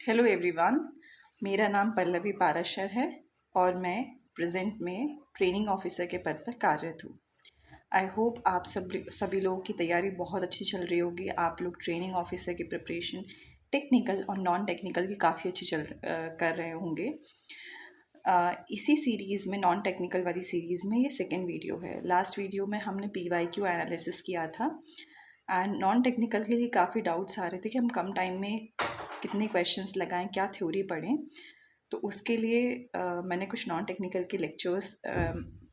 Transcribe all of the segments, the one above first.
Hello everyone. मेरा नाम पल्लवी पाराशर है और मैं प्रेजेंट में ट्रेनिंग ऑफिसर के पद पर कार्यरत हूँ। आई होप आप सभी लोगों की तैयारी बहुत अच्छी चल रही होगी। आप लोग ट्रेनिंग ऑफिसर की प्रिपरेशन टेक्निकल और नॉन टेक्निकल की काफ़ी अच्छी कर रहे होंगे। इसी सीरीज़ में नॉन टेक्निकल वाली सीरीज़ में ये सेकेंड वीडियो है। लास्ट वीडियो में हमने PYQ एनालिसिस किया था एंड नॉन टेक्निकल के लिए काफ़ी डाउट्स आ रहे थे कि हम कम टाइम में कितने क्वेश्चंस लगाएं, क्या थ्योरी पढ़ें। तो उसके लिए मैंने कुछ नॉन टेक्निकल के लेक्चर्स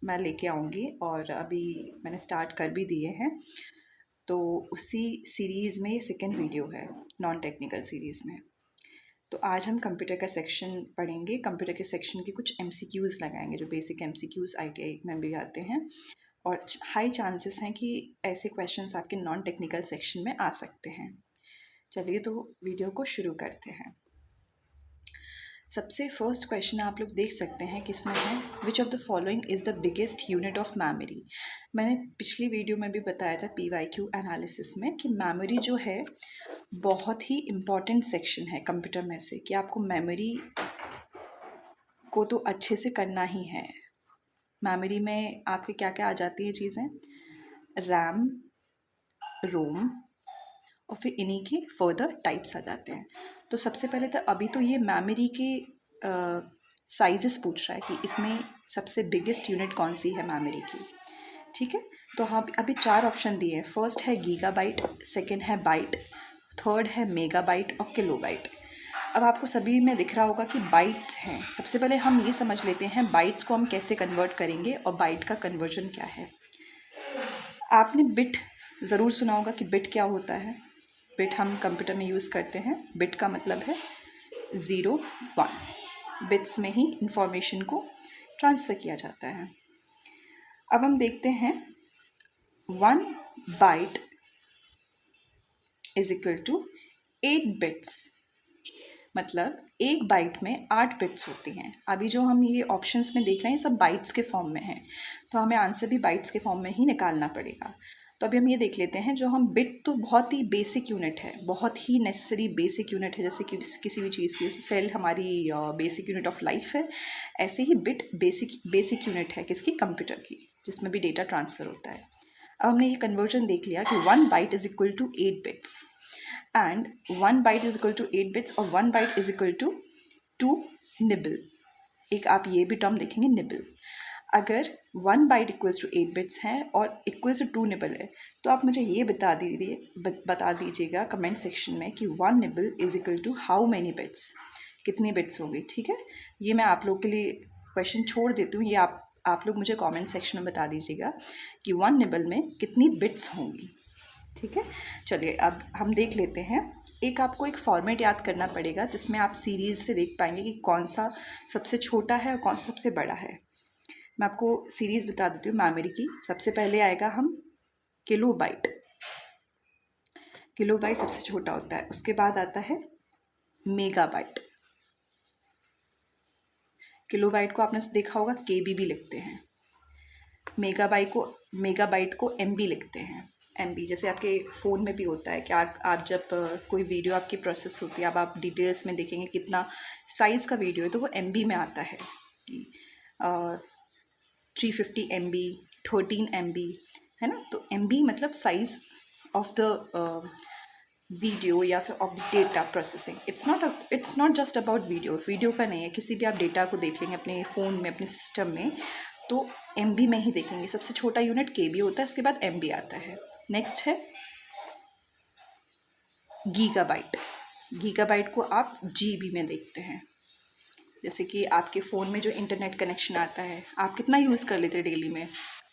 मैं लेके आऊँगी और अभी मैंने स्टार्ट कर भी दिए हैं। तो उसी सीरीज़ में ये सेकेंड वीडियो है नॉन टेक्निकल सीरीज़ में। तो आज हम कंप्यूटर का सेक्शन पढ़ेंगे। कंप्यूटर के सेक्शन के कुछ MCQs लगाएंगे, जो बेसिक MCQs ITI में भी आते हैं और हाई चांसेस हैं कि ऐसे क्वेश्चंस आपके नॉन टेक्निकल सेक्शन में आ सकते हैं। चलिए तो वीडियो को शुरू करते हैं। सबसे फर्स्ट क्वेश्चन आप लोग देख सकते हैं किसमें है, विच of the following is the biggest unit of memory. मैंने पिछली वीडियो में भी बताया था PYQ एनालिसिस में कि मेमोरी जो है बहुत ही इम्पॉर्टेंट सेक्शन है कंप्यूटर में से, कि आपको मेमोरी को तो अच्छे से करना ही है। मेमोरी में आपके क्या क्या आ जाती हैं चीज़ें, रैम, रोम और फिर इन्हीं के फर्दर टाइप्स आ जाते हैं। तो सबसे पहले तो अभी तो ये मेमोरी के साइजेस पूछ रहा है कि इसमें सबसे बिगेस्ट यूनिट कौन सी है मेमोरी की। ठीक है, तो हम अभी 4 ऑप्शन दिए हैं। फर्स्ट है गीगाबाइट, सेकंड है बाइट, थर्ड है मेगाबाइट और किलोबाइट। अब आपको सभी में दिख रहा होगा कि बाइट्स हैं। सबसे पहले हम ये समझ लेते हैं बाइट्स को हम कैसे कन्वर्ट करेंगे और बाइट का कन्वर्जन क्या है। आपने बिट ज़रूर सुना होगा कि बिट क्या होता है। बिट हम कंप्यूटर में यूज़ करते हैं। बिट का मतलब है 0 1। बिट्स में ही इंफॉर्मेशन को ट्रांसफ़र किया जाता है। अब हम देखते हैं 1 byte is equal to 8 bits. मतलब एक बाइट में 8 बिट्स होती हैं। अभी जो हम ये ऑप्शंस में देख रहे हैं सब बाइट्स के फॉर्म में हैं, तो हमें आंसर भी बाइट्स के फॉर्म में ही निकालना पड़ेगा। तो अभी हम ये देख लेते हैं, जो हम बिट तो बहुत ही बेसिक यूनिट है, बहुत ही नेसेसरी बेसिक यूनिट है। जैसे कि किसी भी चीज़ की, जैसे सेल हमारी बेसिक यूनिट ऑफ लाइफ है, ऐसे ही बिट बेसिक यूनिट है किसकी, कंप्यूटर की, जिसमें भी डेटा ट्रांसफ़र होता है। अब हमने ये कन्वर्जन देख लिया कि 1 byte is equal to 8 bits and 1 byte is equal to 8 bits और 1 byte is equal to 2 nibble. एक आप ये भी टर्म देखेंगे, निबल। अगर 1 बाइट इक्वल्स टू 8 बिट्स हैं और इक्वल्स टू 2 निबल है, तो आप मुझे ये बता दीजिएगा कमेंट सेक्शन में कि 1 nibble is equal to how many bits, कितनी बिट्स होगी। ठीक है, ये मैं आप लोग के लिए क्वेश्चन छोड़ देती हूँ। ये आप लोग मुझे कमेंट सेक्शन में बता दीजिएगा कि 1 निबल में कितनी बिट्स होंगी। ठीक है, चलिए अब हम देख लेते हैं। एक आपको एक फॉर्मेट याद करना पड़ेगा जिसमें आप सीरीज़ से देख पाएंगे कि कौन सा सबसे छोटा है और कौन सा सबसे बड़ा है। मैं आपको सीरीज़ बता देती हूँ मेमोरी की। सबसे पहले आएगा हम किलोबाइट। किलोबाइट सबसे छोटा होता है। उसके बाद आता है मेगाबाइट। किलोबाइट को आपने देखा होगा KB भी लिखते हैं। मेगाबाइट को MB लिखते हैं। MB जैसे आपके फ़ोन में भी होता है कि आप जब कोई वीडियो आपकी प्रोसेस होती है, अब आप डिटेल्स में देखेंगे कितना साइज़ का वीडियो है, तो वो MB में आता है। 350 MB, 13 MB, है ना। तो MB मतलब साइज़ ऑफ द वीडियो या फिर of the data processing. It's not just about video का नहीं है। किसी भी आप डेटा को देख लेंगे अपने फ़ोन में, अपने सिस्टम में, तो MB में ही देखेंगे। सबसे छोटा यूनिट KB होता है, उसके बाद MB आता है। नेक्स्ट है गीगाबाइट। गीगाबाइट को आप GB में देखते हैं। जैसे कि आपके फ़ोन में जो इंटरनेट कनेक्शन आता है, आप कितना यूज़ कर लेते हैं डेली में,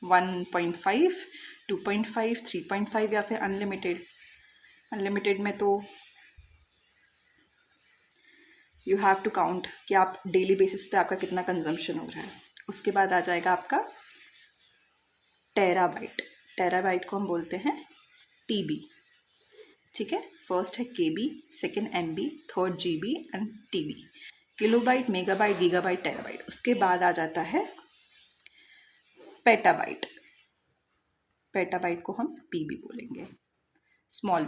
1.5, 2.5, 3.5 या फिर अनलिमिटेड। अनलिमिटेड में तो यू हैव टू काउंट कि आप डेली बेसिस पे आपका कितना कंजम्पशन हो रहा है। उसके बाद आ जाएगा आपका टेराबाइट। टेराबाइट को हम बोलते हैं TB। ठीक है, फर्स्ट है KB, second MB, third GB and TB। Kilobyte, megabyte, gigabyte, terabyte. उसके बाद आ जाता है पेटाबाइट। पेटाबाइट को हम PB बोलेंगे, स्मॉल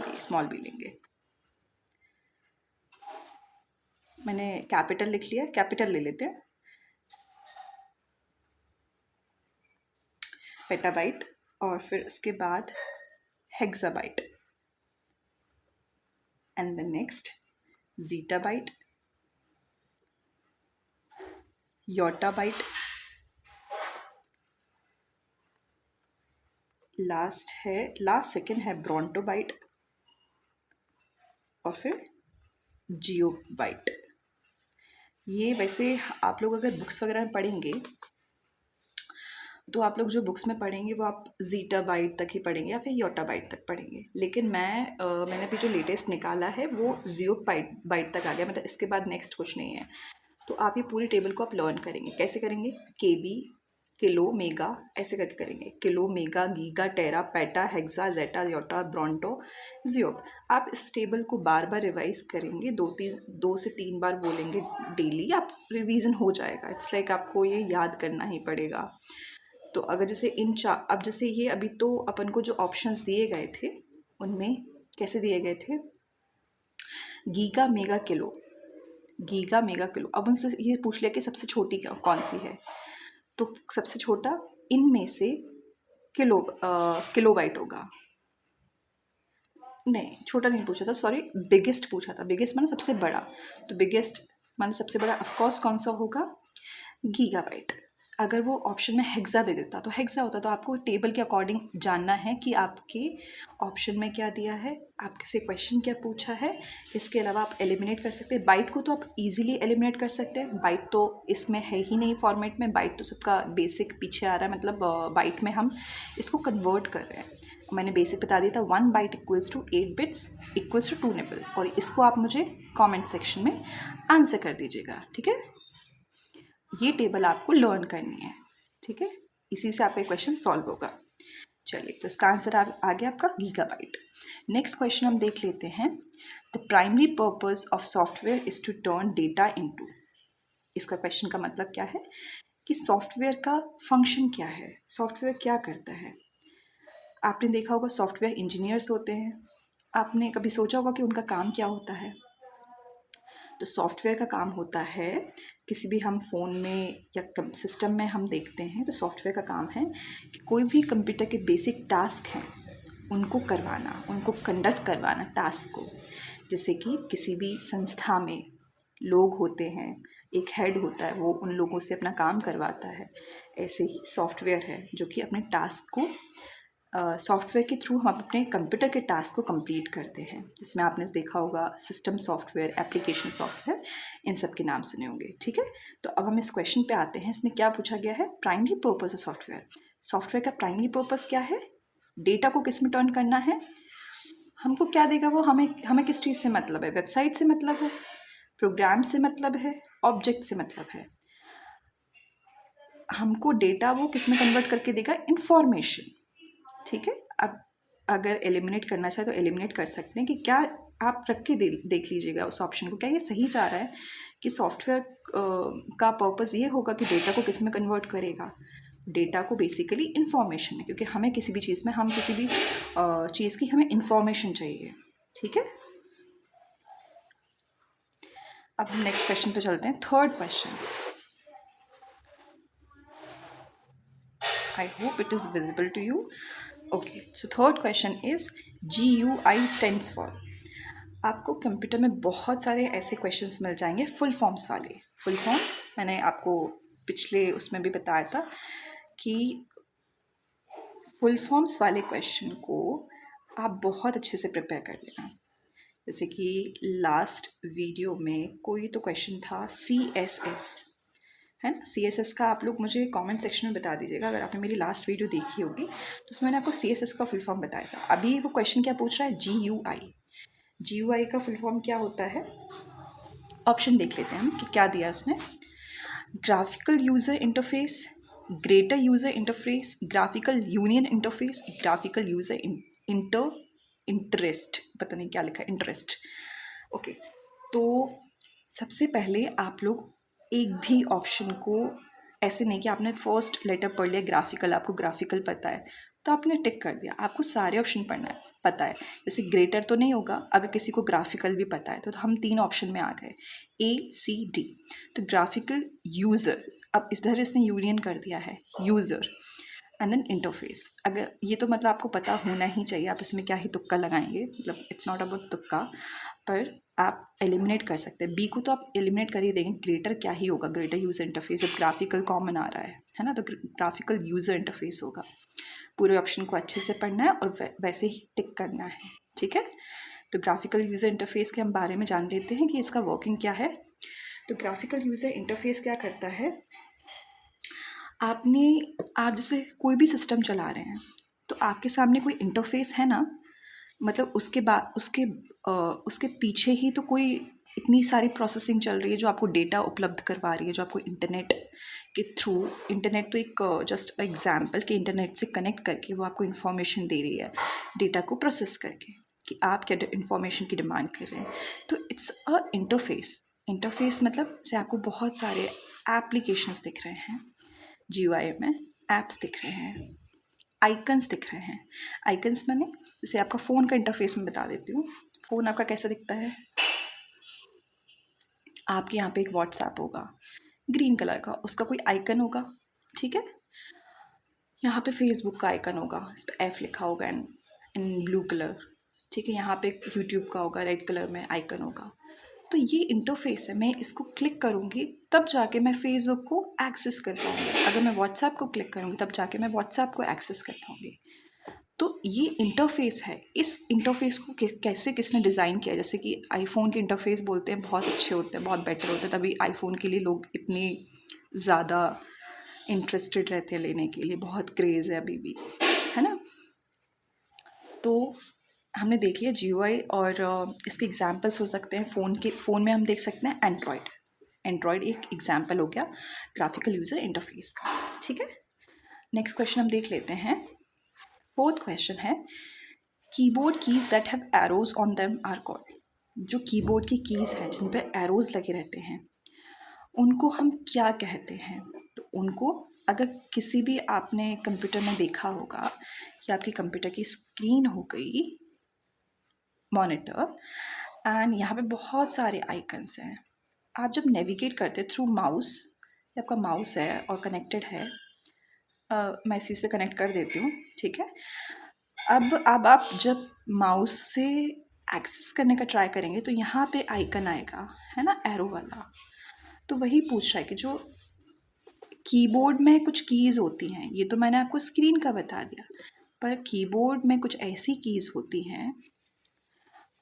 b लेंगे। मैंने कैपिटल लिख लिया, कैपिटल ले लेते हैं, पेटाबाइट, और फिर उसके बाद hexabyte, and the next zettabyte, yottabyte, last second है ब्रोंटोबाइट, और फिर जियोबाइट। ये वैसे आप लोग अगर बुक्स वगैरह में पढ़ेंगे तो आप लोग जो बुक्स में पढ़ेंगे वो आप जीटाबाइट तक ही पढ़ेंगे या फिर योटाबाइट तक पढ़ेंगे, लेकिन मैंने अभी जो लेटेस्ट निकाला है वो जियोबाइट तक आ गया, मतलब इसके बाद नेक्स्ट कुछ नहीं है। तो आप ये पूरी टेबल को आप लर्न करेंगे। कैसे करेंगे? केबी, किलो, मेगा, ऐसे करके करेंगे। किलो, मेगा, गीगा, टेरा, पेटा, हेक्सा, जेटा, योटा, ब्रोंटो, जियोप। आप इस टेबल को बार बार रिवाइज करेंगे, 2 से 3 बार बोलेंगे डेली, आप रिवीजन हो जाएगा। इट्स लाइक आपको ये याद करना ही पड़ेगा। तो अगर जैसे अब जैसे ये अभी तो अपन को जो ऑप्शंस दिए गए थे उनमें कैसे दिए गए थे, giga, mega, kilo, giga, mega, kilo. अब उनसे ये पूछ लिया कि सबसे छोटी कौन सी है, तो सबसे छोटा इनमें से किलोबाइट होगा। नहीं, छोटा नहीं पूछा था, सॉरी, बिगेस्ट पूछा था। बिगेस्ट माने सबसे बड़ा, तो बिगेस्ट माने सबसे बड़ा ऑफकोर्स कौन सा होगा? गीगाबाइट। अगर वो ऑप्शन में हेक्सा दे देता तो हेक्सा होता। तो आपको टेबल के अकॉर्डिंग जानना है कि आपके ऑप्शन में क्या दिया है, आपसे से क्वेश्चन क्या पूछा है। इसके अलावा आप एलिमिनेट कर सकते हैं। बाइट को तो आप इजीली एलिमिनेट कर सकते हैं, बाइट तो इसमें है ही नहीं फॉर्मेट में, बाइट तो सबका बेसिक पीछे आ रहा है, मतलब बाइट में हम इसको कन्वर्ट कर रहे हैं। मैंने बेसिक बता दिया था, 1 byte equals to 8 bits equals to 2 nibble, और इसको आप मुझे कमेंट सेक्शन में आंसर कर दीजिएगा, ठीक है। ये टेबल आपको लर्न करनी है, ठीक है, इसी से आपका क्वेश्चन सॉल्व होगा। चलिए, तो इसका आंसर आ गया आपका गीगाबाइट। नेक्स्ट क्वेश्चन हम देख लेते हैं। The primary purpose of software is to turn data into. इसका क्वेश्चन का मतलब क्या है कि सॉफ्टवेयर का फंक्शन क्या है, सॉफ्टवेयर क्या करता है। आपने देखा होगा सॉफ्टवेयर इंजीनियर्स होते हैं, आपने कभी सोचा होगा कि उनका काम क्या होता है। तो सॉफ्टवेयर का काम होता है, किसी भी हम फ़ोन में या सिस्टम में हम देखते हैं तो सॉफ्टवेयर का काम है कि कोई भी कंप्यूटर के बेसिक टास्क हैं उनको करवाना, उनको कंडक्ट करवाना टास्क को। जैसे कि किसी भी संस्था में लोग होते हैं, एक हेड होता है, वो उन लोगों से अपना काम करवाता है। ऐसे ही सॉफ्टवेयर है जो कि अपने टास्क को सॉफ्टवेयर के थ्रू हम अपने कंप्यूटर के टास्क को कंप्लीट करते हैं, जिसमें आपने देखा होगा सिस्टम सॉफ्टवेयर, एप्लीकेशन सॉफ्टवेयर, इन सब के नाम सुने होंगे, ठीक है। तो अब हम इस क्वेश्चन पे आते हैं। इसमें क्या पूछा गया है? Primary purpose of software. Software का प्राइमरी पर्पस क्या है? डेटा को किस में टर्न करना है। हमको क्या देगा वो, हमें किस चीज़ से मतलब है? वेबसाइट से मतलब है, प्रोग्राम से मतलब है, ऑब्जेक्ट से मतलब है। हमको डेटा वो किस में कन्वर्ट करके देगा? इंफॉर्मेशन, ठीक है। अब अगर एलिमिनेट करना चाहे तो एलिमिनेट कर सकते हैं कि क्या, आप रख के देख लीजिएगा उस ऑप्शन को, क्या ये सही जा रहा है कि सॉफ्टवेयर का पर्पस ये होगा कि डेटा को किस में कन्वर्ट करेगा। डेटा को बेसिकली इंफॉर्मेशन में, क्योंकि हमें किसी भी चीज़ में, हम किसी भी चीज़ की हमें इंफॉर्मेशन चाहिए, ठीक है। अब हम नेक्स्ट क्वेश्चन पे चलते हैं। Third question, I hope it is visible to you. Okay, so third question is GUI stands for. आपको कंप्यूटर में बहुत सारे ऐसे क्वेश्चंस मिल जाएंगे फुल फॉर्म्स वाले। फुल फॉर्म्स मैंने आपको पिछले उसमें भी बताया था कि फुल फॉर्म्स वाले क्वेश्चन को आप बहुत अच्छे से प्रिपेयर कर लेना। जैसे कि लास्ट वीडियो में कोई तो क्वेश्चन था CSS, है ना। CSS का आप लोग मुझे कमेंट सेक्शन में बता दीजिएगा, अगर आपने मेरी लास्ट वीडियो देखी होगी तो उसमें मैंने आपको CSS का फुल फॉर्म बताया था। अभी वो क्वेश्चन क्या पूछ रहा है? GUI का फुल फॉर्म क्या होता है? ऑप्शन देख लेते हैं हम कि क्या दिया उसने। Graphical user interface, greater user interface, graphical union interface, graphical user interest, पता नहीं क्या लिखा है, इंटरेस्ट। ओके, तो सबसे पहले आप लोग एक भी ऑप्शन को ऐसे नहीं कि आपने फर्स्ट लेटर पढ़ लिया ग्राफिकल, आपको ग्राफिकल पता है तो आपने टिक कर दिया, आपको सारे ऑप्शन पढ़ना है पता है। जैसे ग्रेटर तो नहीं होगा, अगर किसी को ग्राफिकल भी पता है तो हम 3 ऑप्शन में आ गए, A C D। तो ग्राफिकल यूज़र, अब इस तरह इसने यूनियन कर दिया है यूज़र एंड देन इंटरफेस। अगर ये तो मतलब आपको पता होना ही चाहिए, आप इसमें क्या ही तुक्का लगाएंगे, मतलब इट्स नॉट अबाउट तुक्का, पर आप एलिमिनेट कर सकते हैं। बी को तो आप एलिमिनेट कर ही देंगे, ग्रेटर क्या ही होगा, ग्रेटर यूज़र इंटरफेस, जब ग्राफिकल कॉमन आ रहा है ना, तो ग्राफिकल यूज़र इंटरफेस होगा। पूरे ऑप्शन को अच्छे से पढ़ना है और वैसे ही टिक करना है, ठीक है। तो ग्राफिकल यूज़र इंटरफेस के हम बारे में जान लेते हैं कि इसका वर्किंग क्या है। तो ग्राफिकल यूज़र इंटरफेस क्या करता है, आप जैसे कोई भी सिस्टम चला रहे हैं तो आपके सामने कोई इंटरफेस है ना, मतलब उसके बाद उसके पीछे ही तो कोई इतनी सारी प्रोसेसिंग चल रही है जो आपको डेटा उपलब्ध करवा रही है, जो आपको इंटरनेट के थ्रू, इंटरनेट तो एक जस्ट एग्जांपल कि इंटरनेट से कनेक्ट करके वो आपको इन्फॉर्मेशन दे रही है, डेटा को प्रोसेस करके कि आप क्या इन्फॉर्मेशन की डिमांड कर रहे हैं। तो इट्स अ इंटरफेस। इंटरफेस मतलब से आपको बहुत सारे एप्लीकेशंस दिख रहे हैं, GUI में एप्स दिख रहे हैं, आइकन्स दिख रहे हैं। आइकन्स मैंने जैसे आपका फ़ोन का इंटरफेस में बता देती हूँ। फ़ोन आपका कैसा दिखता है, आपके यहाँ पे एक व्हाट्सएप होगा ग्रीन कलर का, उसका कोई आइकन होगा, ठीक है। यहाँ पे फेसबुक का आइकन होगा, इस पर F लिखा होगा इन ब्लू कलर, ठीक है। यहाँ पे यूट्यूब का होगा, रेड कलर में आइकन होगा। तो ये इंटरफेस है, मैं इसको क्लिक करूँगी तब जाके मैं फेसबुक को एक्सेस कर पाऊँगी, अगर मैं व्हाट्सएप को क्लिक करूँगी तब जाके मैं व्हाट्सएप को एक्सेस कर पाऊँगी। तो ये इंटरफेस है। इस इंटरफेस को कैसे किसने डिज़ाइन किया, जैसे कि आईफोन के इंटरफेस बोलते हैं बहुत अच्छे होते हैं, बहुत बेटर होते हैं, तभी आईफोन के लिए लोग इतने ज़्यादा इंटरेस्टेड रहते हैं लेने के लिए, बहुत क्रेज़ है अभी भी, है ना। तो हमने देख लिया GUI, और इसके एग्जांपल्स हो सकते हैं फ़ोन में हम देख सकते हैं एंड्रॉयड एक एग्जांपल हो गया ग्राफिकल यूज़र इंटरफेस का, ठीक है। नेक्स्ट क्वेश्चन हम देख लेते हैं। फोर्थ क्वेश्चन है, keyboard keys that have arrows on them are called. जो कीबोर्ड की कीज हैं जिन पर एरोज लगे रहते हैं उनको हम क्या कहते हैं। तो उनको, अगर किसी भी आपने कंप्यूटर में देखा होगा कि आपके कंप्यूटर की स्क्रीन हो गई मॉनिटर, एंड यहाँ पे बहुत सारे आइकन्स हैं, आप जब नेविगेट करते थ्रू माउस, आपका माउस है और कनेक्टेड है, मैं इसी से कनेक्ट कर देती हूँ, ठीक है। अब आप जब माउस से एक्सेस करने का ट्राई करेंगे तो यहाँ पे आइकन आएगा, है ना, एरो वाला। तो वही पूछ रहा है कि जो कीबोर्ड में कुछ कीज़ होती हैं, ये तो मैंने आपको स्क्रीन का बता दिया, पर कीबोर्ड में कुछ ऐसी कीज़ होती हैं,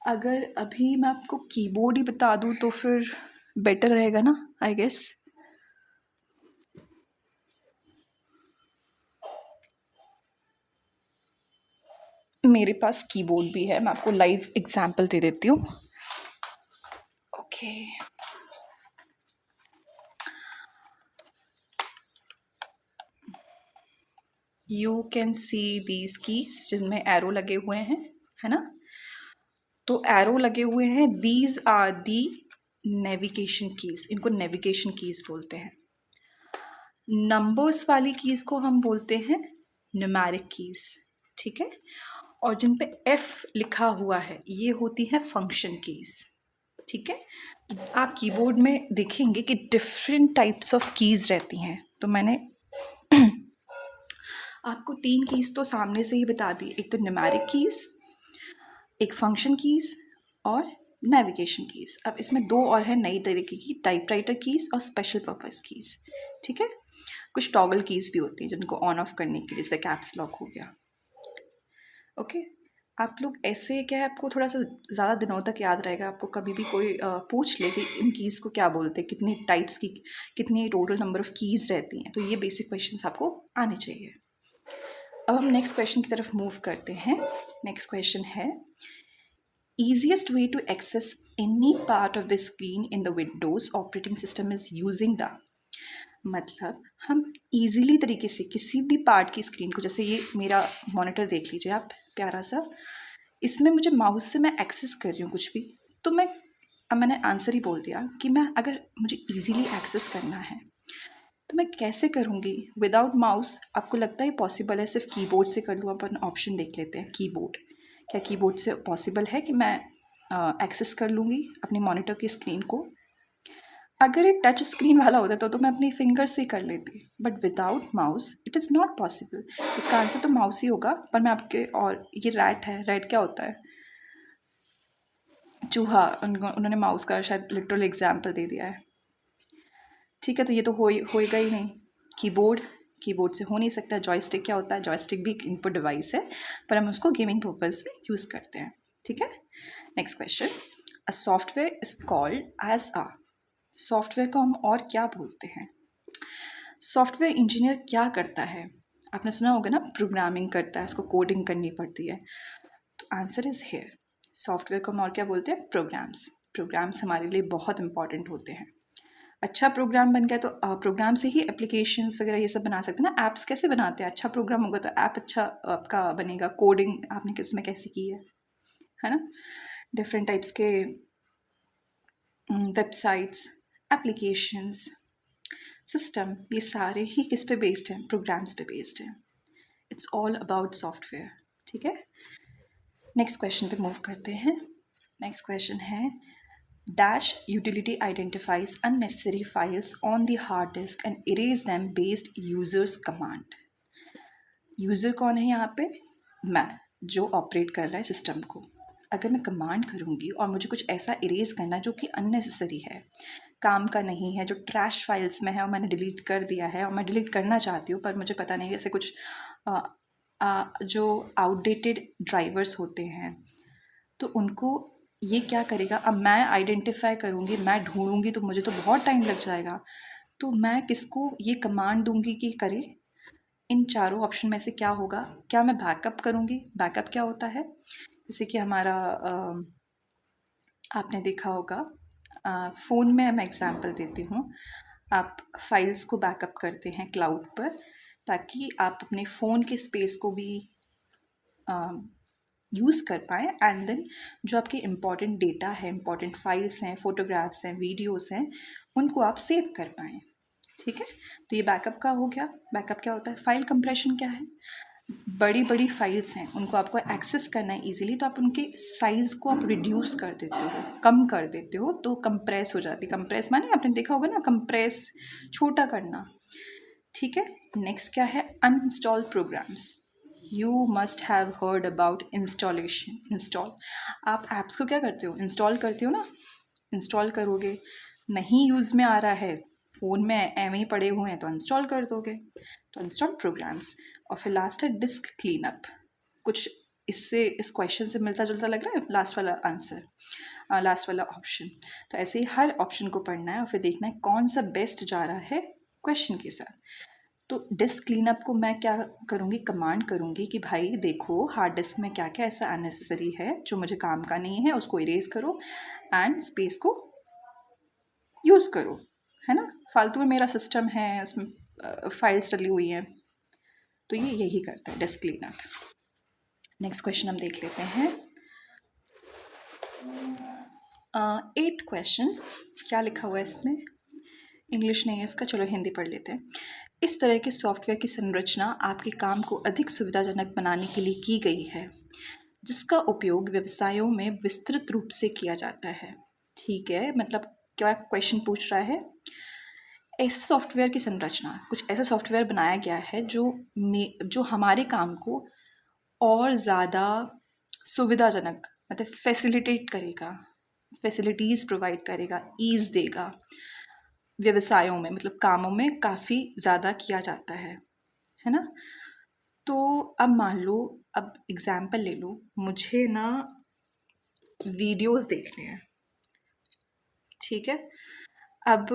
अगर अभी मैं आपको कीबोर्ड ही बता दूँ तो फिर बेटर रहेगा ना, आई गेस। मेरे पास कीबोर्ड भी है, मैं आपको लाइव एग्जांपल दे देती हूँ। Okay, you can see these keys जिनमें एरो लगे हुए हैं, है ना। तो एरो लगे हुए हैं, these are the navigation keys, इनको नेविगेशन कीज बोलते हैं। नंबर्स वाली कीज को हम बोलते हैं न्यूमेरिक कीज, ठीक है। और जिन पे F लिखा हुआ है ये होती है फंक्शन कीज, ठीक है। आप कीबोर्ड में देखेंगे कि डिफरेंट टाइप्स ऑफ कीज रहती हैं, तो मैंने आपको 3 कीज तो सामने से ही बता दी, एक तो न्यूमेरिक कीज, एक फंक्शन कीज और नेविगेशन कीज। अब इसमें 2 और है नई तरीके की, टाइपराइटर कीज और स्पेशल पर्पस कीज, ठीक है। कुछ टॉगल कीज भी होती हैं जिनको ऑन ऑफ करने के लिए, जैसे कैप्स लॉक हो गया, ओके। आप लोग ऐसे, क्या है, आपको थोड़ा सा ज़्यादा दिनों तक याद रहेगा, आपको कभी भी कोई पूछ ले कि इन कीज़ को क्या बोलते हैं, कितनी टाइप्स की, कितनी टोटल नंबर ऑफ़ कीज़ रहती हैं, तो ये बेसिक क्वेश्चंस आपको आने चाहिए। अब हम नेक्स्ट क्वेश्चन की तरफ मूव करते हैं। नेक्स्ट क्वेश्चन है, easiest way to access any part of the screen in the Windows operating system is using the, मतलब हम इजीली तरीके से किसी भी पार्ट की स्क्रीन को, जैसे ये मेरा मॉनिटर देख लीजिए आप प्यारा सा, इसमें मुझे माउस से मैं एक्सेस कर रही हूँ कुछ भी, तो मैंने आंसर ही बोल दिया कि मैं, अगर मुझे इजीली एक्सेस करना है तो मैं कैसे करूँगी विदाउट माउस? आपको लगता है पॉसिबल है सिर्फ कीबोर्ड से कर लूँ? अपन ऑप्शन देख लेते हैं। कीबोर्ड, क्या कीबोर्ड से पॉसिबल है कि मैं एक्सेस कर लूँगी अपनी मॉनिटर की स्क्रीन को? अगर ये टच स्क्रीन वाला होता तो मैं अपनी फिंगर से कर लेती, but without mouse it is not possible. इसका आंसर तो माउस ही होगा। पर मैं आपके, और ये रैट है, रैट क्या होता है? चूहा। उन्होंने माउस का शायद लिटरल एग्जाम्पल दे दिया है। ठीक है, तो ये तो होएगा ही नहीं। कीबोर्ड, कीबोर्ड से हो नहीं सकता। जॉयस्टिक क्या होता है? जॉयस्टिक भी एक इनपुट डिवाइस है, पर हम उसको गेमिंग पर्पज में यूज़ करते हैं। ठीक है, next question. A software is called as a, software को हम और क्या बोलते हैं? सॉफ्टवेयर इंजीनियर क्या करता है? आपने सुना होगा ना, प्रोग्रामिंग करता है, इसको कोडिंग करनी पड़ती है। तो आंसर इज हेयर, सॉफ्टवेयर को हम और क्या बोलते हैं? प्रोग्राम्स। प्रोग्राम्स हमारे लिए बहुत इंपॉर्टेंट होते हैं। अच्छा प्रोग्राम बन गया तो प्रोग्राम से ही एप्लीकेशंस वगैरह ये सब बना सकते हैं ना। ऐप्स कैसे बनाते हैं? अच्छा प्रोग्राम होगा तो ऐप अच्छा आपका बनेगा। कोडिंग आपने किस में कैसे की है ना? डिफरेंट टाइप्स के वेबसाइट्स, एप्लीकेशंस, सिस्टम, ये सारे ही किस पे बेस्ड हैं? प्रोग्राम्स पे बेस्ड हैं। It's all about software. ठीक है, नेक्स्ट क्वेश्चन पे मूव करते हैं। नेक्स्ट क्वेश्चन है, dash utility identifies unnecessary files on the hard disk and erase them based users command. User कौन है यहाँ पे? मैं, जो ऑपरेट कर रहा है सिस्टम को। अगर मैं कमांड करूँगी और मुझे कुछ ऐसा इरेज करना जो कि अननेसेसरी है, काम का नहीं है, जो ट्रैश फाइल्स में है और मैंने डिलीट कर दिया है, और मैं डिलीट करना चाहती हूँ पर मुझे पता नहीं, जैसे कुछ जो आउटडेटेड ड्राइवर्स होते हैं, तो उनको ये क्या करेगा? अब मैं आइडेंटिफाई करूँगी, मैं ढूंढूंगी, तो मुझे तो बहुत टाइम लग जाएगा। तो मैं किसको ये कमांड दूंगी कि करे? इन चारों ऑप्शन में से क्या होगा? क्या मैं बैकअप करूँगी? बैकअप क्या होता है? जैसे कि हमारा आपने देखा होगा, फ़ोन में मैं एग्जांपल देती हूँ। आप फाइल्स को बैकअप करते हैं क्लाउड पर, ताकि आप अपने फ़ोन के स्पेस को भी यूज़ कर पाएँ, एंड देन जो आपके इम्पॉर्टेंट डेटा है, इम्पॉर्टेंट फाइल्स हैं, फ़ोटोग्राफ्स हैं, वीडियोस हैं, उनको आप सेव कर पाएँ। ठीक है, तो ये बैकअप का हो गया। बैकअप क्या होता है? फाइल कंप्रेशन क्या है? बड़ी बड़ी फाइल्स हैं, उनको आपको एक्सेस करना है ईजिली, तो आप उनके साइज़ को आप रिड्यूस कर देते हो, कम कर देते हो, तो कंप्रेस हो जाती है। कंप्रेस माने आपने देखा होगा ना, कंप्रेस, छोटा करना। ठीक है, नेक्स्ट क्या है? Uninstall programs. You must have heard about installation. Install, आप ऐप्स को क्या करते हो? इंस्टॉल करते हो ना। इंस्टॉल करोगे, नहीं यूज़ में आ रहा है, फ़ोन में एम ही पड़े हुए हैं, तो इंस्टॉल कर दोगे। तो इंस्टॉल प्रोग्राम्स। और फिर लास्ट है डिस्क क्लीनअप। कुछ इससे, इस क्वेश्चन से मिलता जुलता लग रहा है लास्ट वाला आंसर, लास्ट वाला ऑप्शन। तो ऐसे ही हर ऑप्शन को पढ़ना है और फिर देखना है कौन सा बेस्ट जा रहा है क्वेश्चन के साथ। तो डिस्क क्लीनअप को मैं क्या करूँगी? कमांड करूँगी कि भाई देखो हार्ड डिस्क में क्या क्या ऐसा अननेसेसरी है जो मुझे काम का नहीं है, उसको इरेज करो एंड स्पेस को यूज़ करो, है ना। फालतू में मेरा सिस्टम है, उसमें फाइल्स डली हुई हैं, तो ये यही करता है डिस्क क्लीनअप। नेक्स्ट क्वेश्चन हम देख लेते हैं। 8th क्वेश्चन, क्या लिखा हुआ है इसमें? इंग्लिश नहीं है इसका, चलो हिंदी पढ़ लेते हैं। इस तरह के सॉफ्टवेयर की संरचना आपके काम को अधिक सुविधाजनक बनाने के लिए की गई है, जिसका उपयोग व्यवसायों में विस्तृत रूप से किया जाता है। ठीक है, मतलब क्या क्वेश्चन पूछ रहा है? ऐसे सॉफ्टवेयर की संरचना, कुछ ऐसा सॉफ्टवेयर बनाया गया है जो हमारे काम को और ज़्यादा सुविधाजनक, मतलब फैसिलिटेट करेगा, फैसिलिटीज़ प्रोवाइड करेगा, ईज़ देगा। व्यवसायों में, मतलब कामों में काफ़ी ज़्यादा किया जाता है ना। तो अब मान लो, अब एग्ज़ाम्पल ले लो, मुझे ना वीडियोस देखने हैं। ठीक है, अब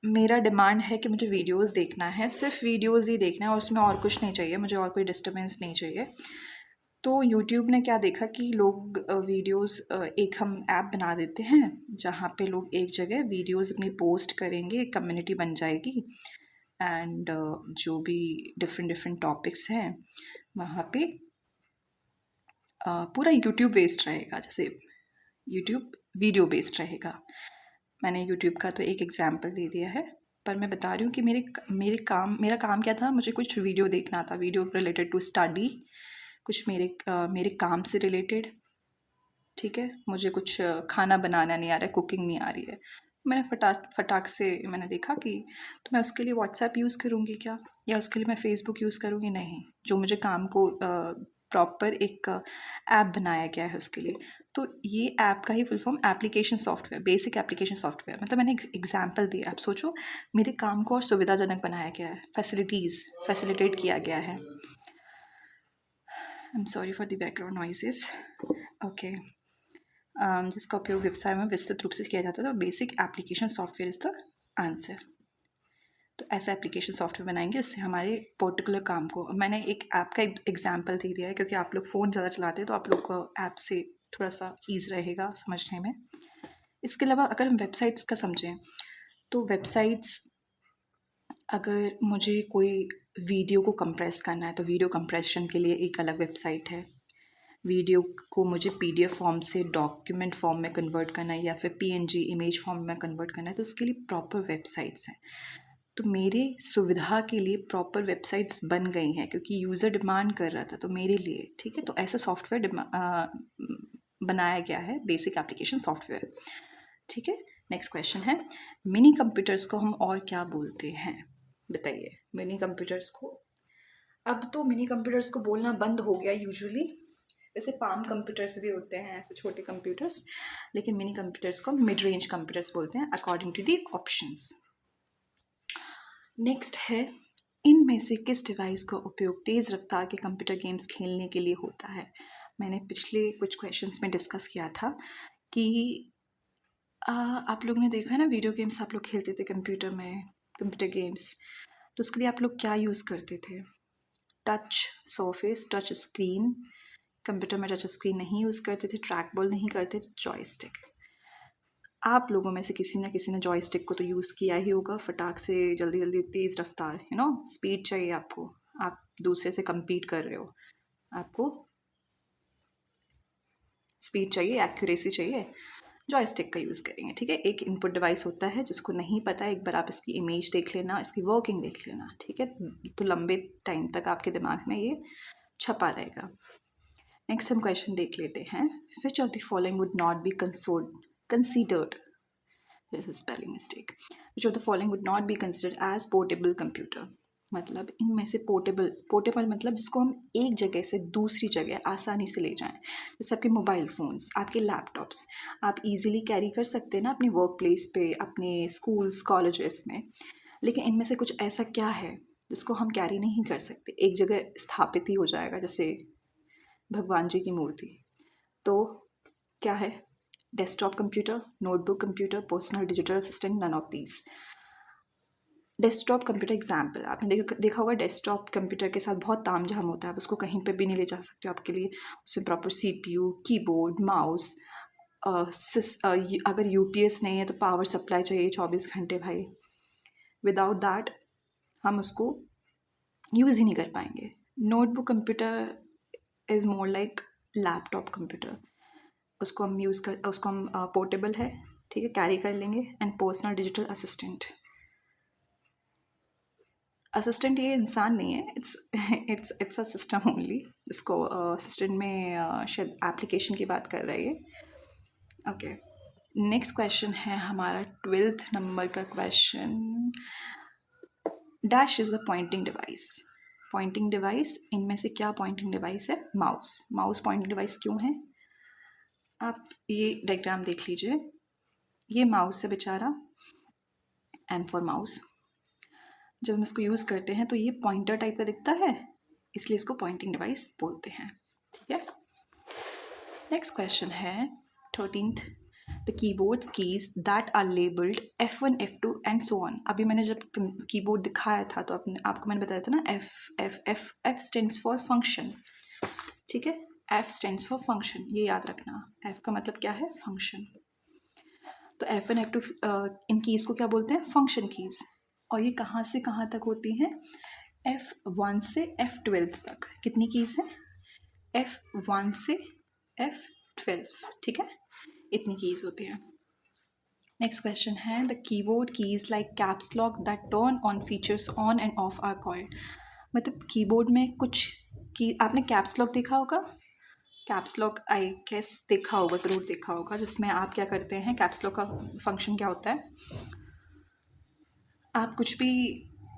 मेरा डिमांड है कि मुझे वीडियोस देखना है, सिर्फ वीडियोस ही देखना है और उसमें और कुछ नहीं चाहिए, मुझे और कोई डिस्टर्बेंस नहीं चाहिए। तो यूट्यूब ने क्या देखा कि लोग वीडियोस, एक हम ऐप बना देते हैं जहाँ पे लोग एक जगह वीडियोस अपनी पोस्ट करेंगे, कम्युनिटी बन जाएगी, एंड जो भी डिफरेंट डिफरेंट टॉपिक्स हैं वहाँ पे पूरा यूट्यूब बेस्ड रहेगा, जैसे यूट्यूब वीडियो बेस्ड रहेगा। मैंने यूट्यूब का तो एक एग्जांपल दे दिया है। पर मैं बता रही हूँ कि मेरा काम क्या था, मुझे कुछ वीडियो देखना था, वीडियो रिलेटेड टू स्टडी, कुछ मेरे काम से रिलेटेड। ठीक है, मुझे कुछ खाना बनाना नहीं आ रहा है, कुकिंग नहीं आ रही है। मैंने फटाक से मैंने देखा कि तो मैं उसके लिए व्हाट्सएप यूज़ करूँगी क्या, या उसके लिए मैं फ़ेसबुक यूज़ करूँगी? नहीं, जो मुझे काम को प्रॉपर एक ऐप बनाया गया है उसके लिए। तो ये ऐप का ही full form application software, basic application software. मतलब मैंने एक एग्जांपल दिया, आप सोचो मेरे काम को और सुविधाजनक बनाया गया है, फैसिलिटेट किया गया है। I am sorry for the background noises. Okay, जिसका उपयोग व्यवसाय में विस्तृत रूप से किया जाता है। तो basic application software is the answer. तो ऐसा एप्लीकेशन सॉफ्टवेयर बनाएंगे जिससे हमारे पर्टिकुलर काम को, मैंने एक ऐप का एग्जांपल दे दिया है क्योंकि आप लोग फ़ोन ज़्यादा चलाते हैं तो आप लोग को ऐप से थोड़ा सा ईज़ रहेगा समझने में। इसके अलावा अगर हम वेबसाइट्स का समझें तो वेबसाइट्स, अगर मुझे कोई वीडियो को कंप्रेस करना है तो वीडियो कंप्रेशन के लिए एक अलग वेबसाइट है। वीडियो को मुझे पीडीएफ फॉर्म से डॉक्यूमेंट फॉर्म में कन्वर्ट करना है या फिर पीएनजी इमेज फॉर्म में कन्वर्ट करना है तो उसके लिए प्रॉपर वेबसाइट्स हैं। तो मेरे सुविधा के लिए प्रॉपर वेबसाइट्स बन गई हैं क्योंकि यूज़र डिमांड कर रहा था तो मेरे लिए, ठीक है। तो ऐसा सॉफ्टवेयर बनाया गया है, बेसिक एप्लीकेशन सॉफ्टवेयर। ठीक है, नेक्स्ट क्वेश्चन है, मिनी कंप्यूटर्स को हम और क्या बोलते हैं? बताइए मिनी कंप्यूटर्स को। अब तो मिनी कंप्यूटर्स को बोलना बंद हो गया यूजुअली, वैसे पाम कंप्यूटर्स भी होते हैं ऐसे छोटे कंप्यूटर्स, लेकिन मिनी कंप्यूटर्स को मिड रेंज कंप्यूटर्स बोलते हैं according to the options. Next है, इनमें से किस डिवाइस का उपयोग तेज़ रफ्तार के कंप्यूटर गेम्स खेलने के लिए होता है? मैंने पिछले कुछ क्वेश्चंस में डिस्कस किया था कि आप लोग ने देखा है ना, वीडियो गेम्स आप लोग खेलते थे कंप्यूटर में, कंप्यूटर गेम्स, तो उसके लिए आप लोग क्या यूज़ करते थे? Touch surface, touch screen. Computer में टच स्क्रीन नहीं यूज़ करते थे, ट्रैक बॉल नहीं करते थे, जॉयस्टिक। आप लोगों में से किसी ने जॉयस्टिक को तो यूज़ किया ही होगा, फटाक से जल्दी जल्दी तेज़ रफ्तार, स्पीड चाहिए आपको, आप दूसरे से compete कर रहे हो, आपको स्पीड चाहिए, एक्यूरेसी चाहिए, जॉयस्टिक का यूज़ करेंगे। ठीक है, एक इनपुट डिवाइस होता है, जिसको नहीं पता एक बार आप इसकी इमेज देख लेना, इसकी वर्किंग देख लेना, ठीक है, तो लंबे टाइम तक आपके दिमाग में ये छपा रहेगा। नेक्स्ट हम क्वेश्चन देख लेते हैं, which of the following would not be considered, this is spelling mistake, which of the following would not be considered as portable computer. मतलब इनमें से पोर्टेबल मतलब जिसको हम एक जगह से दूसरी जगह आसानी से ले जाएं, जैसे आपके मोबाइल फ़ोन्स, आपके लैपटॉप्स, आप इजीली कैरी कर सकते हैं ना अपनी वर्क प्लेस पे, अपने स्कूल्स कॉलेजेस में। लेकिन इनमें से कुछ ऐसा क्या है जिसको हम कैरी नहीं कर सकते, एक जगह स्थापित ही हो जाएगा, जैसे भगवान जी की मूर्ति। तो क्या है? Desktop computer, notebook computer, personal digital assistant, none of these. Desktop computer example, आपने देखा होगा डेस्कटॉप कंप्यूटर के साथ बहुत तामझाम होता है, आप उसको कहीं पर भी नहीं ले जा सकते हो, आपके लिए उसमें प्रॉपर CPU, कीबोर्ड, माउस, अगर UPS नहीं है तो पावर सप्लाई चाहिए 24 घंटे भाई, विदाउट दैट हम उसको यूज़ ही नहीं कर पाएंगे। Notebook computer is more like laptop computer, उसको हम पोर्टेबल है, ठीक है, कैरी कर लेंगे। एंड पर्सनल डिजिटल असिस्टेंट ये इंसान नहीं है, इट्स अ सिस्टम ओनली, इसको असिस्टेंट में शायद एप्लीकेशन की बात कर रही है। ओके, नेक्स्ट क्वेश्चन है हमारा 12th नंबर का question, dash is a pointing device. Pointing device, इनमें से क्या पॉइंटिंग डिवाइस है? माउस पॉइंटिंग डिवाइस क्यों है? आप ये डायग्राम देख लीजिए, ये माउस है बेचारा, M फॉर माउस। जब हम इसको यूज़ करते हैं तो ये पॉइंटर टाइप का दिखता है, इसलिए इसको पॉइंटिंग डिवाइस बोलते हैं। ठीक है, नेक्स्ट क्वेश्चन है 13th, the keyboards keys that are labelled F1 F2 and so on. अभी मैंने जब कीबोर्ड दिखाया था तो आपको मैंने बताया था ना, F स्टैंड्स फॉर फंक्शन, ठीक है, F स्टैंड्स फॉर फंक्शन, ये याद रखना, F का मतलब क्या है? फंक्शन। तो F1 F2 इन कीज़ को क्या बोलते हैं? Function keys. और ये कहाँ से कहाँ तक होती हैं? F1 से F12 तक। कितनी कीज़ हैं? F1 से F12, ठीक है, इतनी कीज़ होती हैं। नेक्स्ट क्वेश्चन है the keyboard keys like caps lock that turn on features on and off are called. मतलब कीबोर्ड में कुछ की आपने कैप्स लॉक देखा होगा, कैप्स लॉक आई गेस देखा होगा, ज़रूर देखा होगा, जिसमें आप क्या करते हैं, कैप्स लॉक का फंक्शन क्या होता है, आप कुछ भी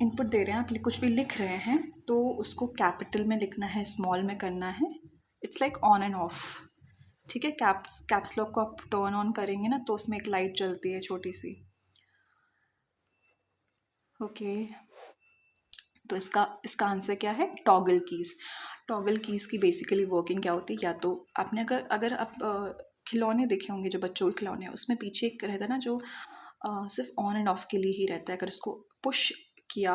इनपुट दे रहे हैं, आप कुछ भी लिख रहे हैं तो उसको कैपिटल में लिखना है, स्मॉल में करना है, it's like on and of. ठीक है, कैप्स लॉक को आप टर्न ऑन करेंगे ना तो उसमें एक लाइट जलती है छोटी सी। ओके, तो इसका आंसर क्या है, टॉगल कीज़। टॉगल कीज़ की बेसिकली वर्किंग क्या होती है, या तो आपने अगर आप खिलौने देखे होंगे, जो बच्चों के खिलौने हैं, उसमें पीछे एक रहता है ना जो सिर्फ ऑन एंड ऑफ के लिए ही रहता है, अगर उसको पुश किया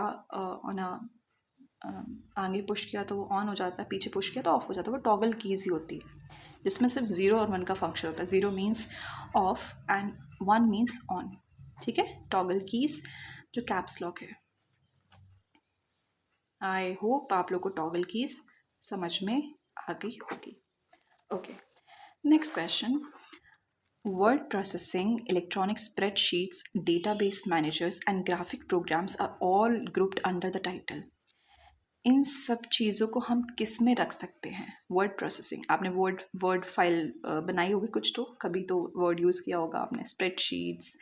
ऑन आगे पुश किया तो वो ऑन हो जाता है, पीछे पुश किया तो ऑफ हो जाता है, वो टॉगल कीज़ ही होती है, जिसमें सिर्फ 0 और 1 का फंक्शन होता है। 0 means of and 1 means on. ठीक है, टॉगल कीज़ जो कैप्स लॉक है। आई होप आप लोग को टॉगल कीज़ समझ में आ गई होगी। Okay, next question, word processing, electronic spreadsheets, database managers and graphic programs are all grouped under the title। इन सब चीज़ों को हम किस में रख सकते हैं, वर्ड प्रोसेसिंग। आपने वर्ड फाइल बनाई होगी कुछ, तो कभी तो वर्ड यूज़ किया होगा आपने। Spreadsheets,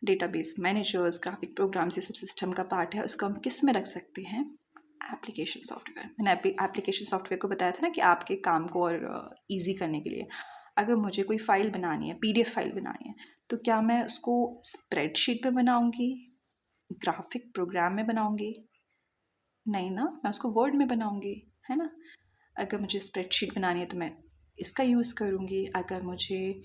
database managers, graphic programs, ये सब सिस्टम का पार्ट है, उसको हम किस में रख सकते हैं, एप्लीकेशन सॉफ्टवेयर। मैंने एप्लीकेशन सॉफ्टवेयर को बताया था ना कि आपके काम को और ईजी करने के लिए, अगर मुझे कोई फ़ाइल बनानी है, PDF फाइल बनानी है, तो क्या मैं उसको स्प्रेडशीट में बनाऊंगी, ग्राफिक प्रोग्राम में बनाऊंगी? नहीं ना, मैं उसको वर्ड में बनाऊंगी, है ना। अगर मुझे स्प्रेडशीट बनानी है तो मैं इसका यूज़ करूँगी, अगर मुझे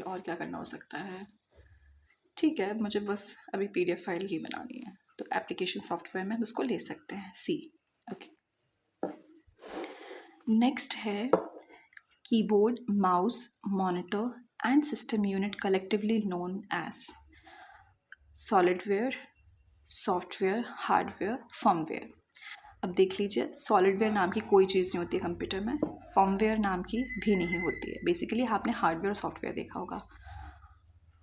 और क्या करना हो सकता है, ठीक है, मुझे बस अभी PDF फाइल ही बनानी है, तो एप्लीकेशन सॉफ्टवेयर में उसको ले सकते हैं, सी। ओके, नेक्स्ट है keyboard, mouse, monitor and system unit collectively known as solidware, software, hardware, firmware. अब देख लीजिए, सॉलिडवेयर नाम की कोई चीज़ नहीं होती है कंप्यूटर में, फर्मवेयर नाम की भी नहीं होती है। बेसिकली आपने हार्डवेयर और सॉफ्टवेयर देखा होगा।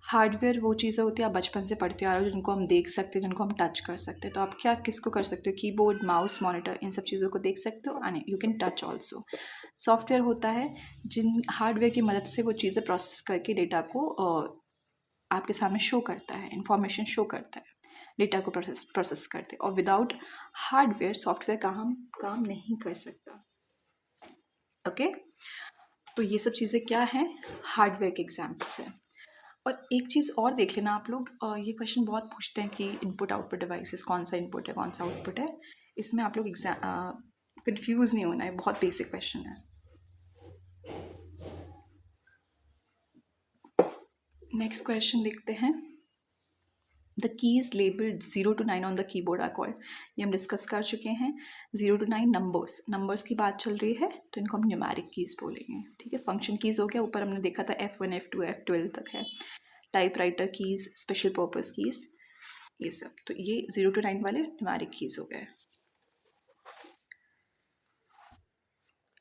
हार्डवेयर वो चीज़ें होती है आप बचपन से पढ़ते आ रहे हो, जिनको हम देख सकते हैं, जिनको हम टच कर सकते हैं। तो आप क्या किसको कर सकते हो, कीबोर्ड, माउस, मॉनिटर, इन सब चीज़ों को देख सकते हो and you can touch also. Software होता है जिन हार्डवेयर की मदद से वो चीज़ें प्रोसेस करके डेटा को आपके सामने शो करता है, इंफॉर्मेशन शो करता है, डेटा को प्रोसेस करते, और विदाउट हार्डवेयर सॉफ्टवेयर काम नहीं कर सकता। ओके, तो ये सब चीज़ें क्या हैं, हार्डवेयर के एग्जाम्पल्स हैं। और एक चीज़ और देख लेना आप लोग, ये क्वेश्चन बहुत पूछते हैं कि इनपुट आउटपुट डिवाइसेस कौन सा इनपुट है कौन सा आउटपुट है, इसमें आप लोग कंफ्यूज नहीं होना है, बहुत बेसिक क्वेश्चन है। नेक्स्ट क्वेश्चन देखते हैं, the keys labelled 0 to 9 on the keyboard are called. ये हम डिस्कस कर चुके हैं। 0 to 9 नंबर्स की बात चल रही है, तो इनको हम न्यूमेरिक कीज़ बोलेंगे। ठीक है, फंक्शन कीज़ हो गया, ऊपर हमने देखा था F1, F2, F12 तक है। Type writer keys, special purpose keys, ये सब, तो ये 0 to 9 वाले न्यूमेरिक कीज़ हो गए।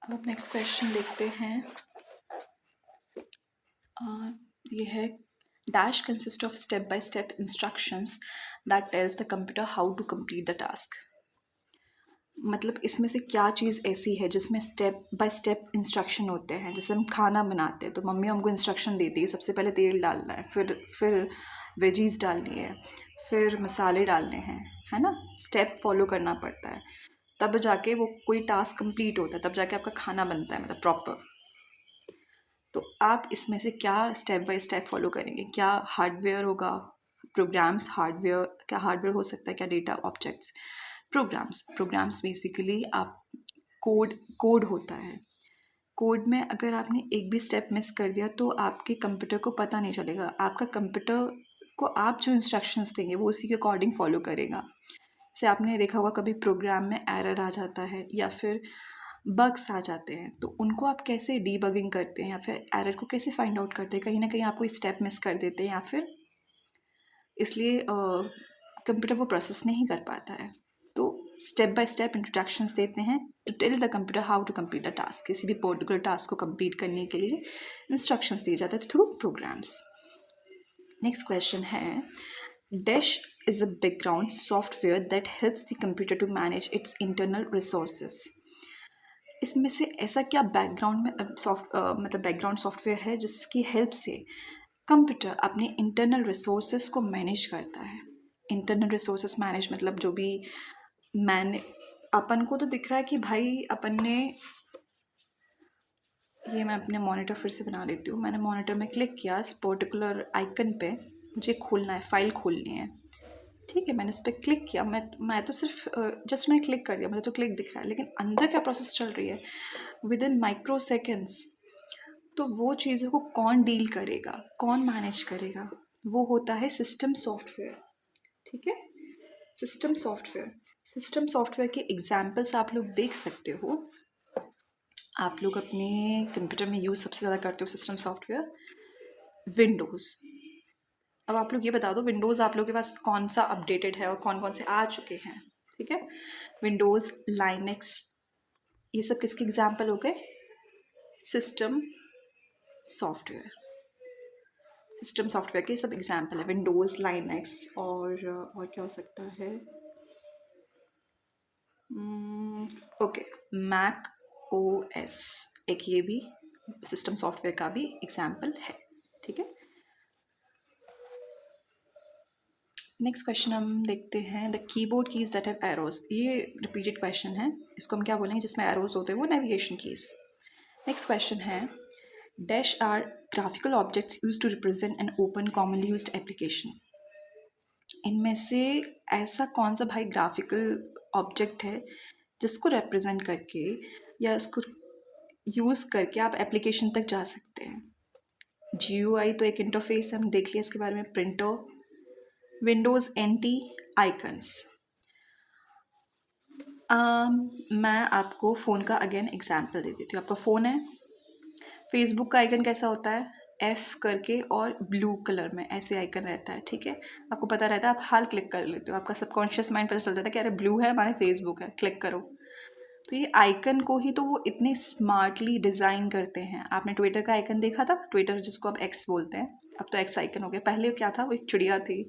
अब नेक्स्ट क्वेश्चन देखते हैं, ये है dash consist of step by step instructions that tells the computer how to complete the task. मतलब इसमें से क्या चीज़ ऐसी है जिसमें स्टेप बाय स्टेप इंस्ट्रक्शन होते हैं। जैसे हम खाना बनाते हैं तो मम्मी हमको इंस्ट्रक्शन देती है, सबसे पहले तेल डालना है, फिर वेजीज डालनी है, फिर मसाले डालने हैं, है ना, स्टेप फॉलो करना पड़ता है, तब जाके वो कोई टास्क कंप्लीट होता है, तब जाके आपका खाना बनता है, मतलब प्रॉपर। तो आप इसमें से क्या स्टेप बाय स्टेप फॉलो करेंगे, क्या हार्डवेयर होगा, प्रोग्राम्स, हार्डवेयर, क्या हार्डवेयर हो सकता है, क्या डेटा ऑब्जेक्ट्स, प्रोग्राम्स बेसिकली आप कोड होता है। कोड में अगर आपने एक भी स्टेप मिस कर दिया तो आपके कंप्यूटर को पता नहीं चलेगा, आपका कंप्यूटर को आप जो इंस्ट्रक्शंस देंगे वो उसी के अकॉर्डिंग फॉलो करेगा। जैसे आपने देखा होगा कभी प्रोग्राम में एरर आ जाता है या फिर बग्स आ जाते हैं, तो उनको आप कैसे डीबगिंग करते हैं या फिर एरर को कैसे फाइंड आउट करते हैं, कहीं ना कहीं आप कोई स्टेप मिस कर देते हैं या फिर इसलिए कंप्यूटर वो प्रोसेस नहीं कर पाता है। तो स्टेप बाय स्टेप इंट्रोडक्शंस देते हैं to tell the computer how to complete the task. किसी भी पर्टिकुलर टास्क को कंप्लीट करने के लिए इंस्ट्रक्शंस दिए जाते हैं थ्रू प्रोग्राम्स। नेक्स्ट क्वेश्चन है, dash is a background software that helps the computer to manage its internal resources. इसमें से ऐसा क्या बैकग्राउंड में मतलब बैकग्राउंड सॉफ्टवेयर है जिसकी हेल्प से कंप्यूटर अपने इंटरनल रिसोर्सेज को मैनेज करता है। इंटरनल रिसोर्सेज मैनेज मतलब जो भी अपन को तो दिख रहा है कि भाई अपन ने ये, मैं अपने मॉनिटर फिर से बना लेती हूँ। मैंने मॉनिटर में क्लिक किया इस पर्टिकुलर आइकन पे, मुझे खोलना है, फाइल खोलनी है, ठीक है। मैंने इस पर क्लिक किया, मैं तो सिर्फ जस्ट मैंने क्लिक कर दिया, मुझे तो क्लिक दिख रहा है, लेकिन अंदर क्या प्रोसेस चल रही है विद इन माइक्रो सेकेंड्स। तो वो चीज़ों को कौन डील करेगा, कौन मैनेज करेगा, वो होता है सिस्टम सॉफ्टवेयर, ठीक है। सिस्टम सॉफ्टवेयर के एग्जाम्पल्स आप लोग देख सकते हो। आप लोग अपने कंप्यूटर में यूज़ सबसे ज़्यादा करते हो सिस्टम सॉफ्टवेयर विंडोज़। अब आप लोग ये बता दो विंडोज़ आप लोग के पास कौन सा अपडेटेड है और कौन कौन से आ चुके हैं, ठीक है। विंडोज़, लाइनक्स, ये सब किसके एग्जाम्पल हो गए, सिस्टम सॉफ्टवेयर के सब एग्जाम्पल है। विंडोज़, लाइनक्स और क्या हो सकता है, ओके, मैक OS एक ये भी सिस्टम सॉफ्टवेयर का भी एग्जाम्पल है, ठीक है। नेक्स्ट क्वेश्चन हम देखते हैं, the keyboard keys that have arrows. ये रिपीटेड क्वेश्चन है, इसको हम क्या बोलेंगे, जिसमें एरोज होते हैं वो नेविगेशन कीज। नेक्स्ट क्वेश्चन है, dash are graphical objects used to represent an open commonly used application. इनमें से ऐसा कौन सा भाई ग्राफिकल ऑब्जेक्ट है जिसको रिप्रेजेंट करके या इसको यूज़ करके आप एप्लीकेशन तक जा सकते हैं। GUI तो एक इंटरफेस है, हम देख लिया इसके बारे में। Printer, Windows NT, icons. मैं आपको फ़ोन का अगेन एग्जाम्पल दे देती हूँ। आपका फ़ोन है, फेसबुक का आइकन कैसा होता है, F करके और ब्लू कलर में ऐसे आइकन रहता है, ठीक है। आपको पता रहता है, आप हाल क्लिक कर लेते हो, आपका सबकॉन्शियस माइंड पता चल जाता है कि अरे ब्लू है हमारे फेसबुक है, क्लिक करो। तो ये आइकन को ही तो वो इतने स्मार्टली डिज़ाइन करते हैं। आपने ट्विटर का आइकन देखा था, ट्विटर जिसको अब X बोलते हैं, अब तो X आइकन हो गया। पहले क्या था, वो एक चिड़िया थी,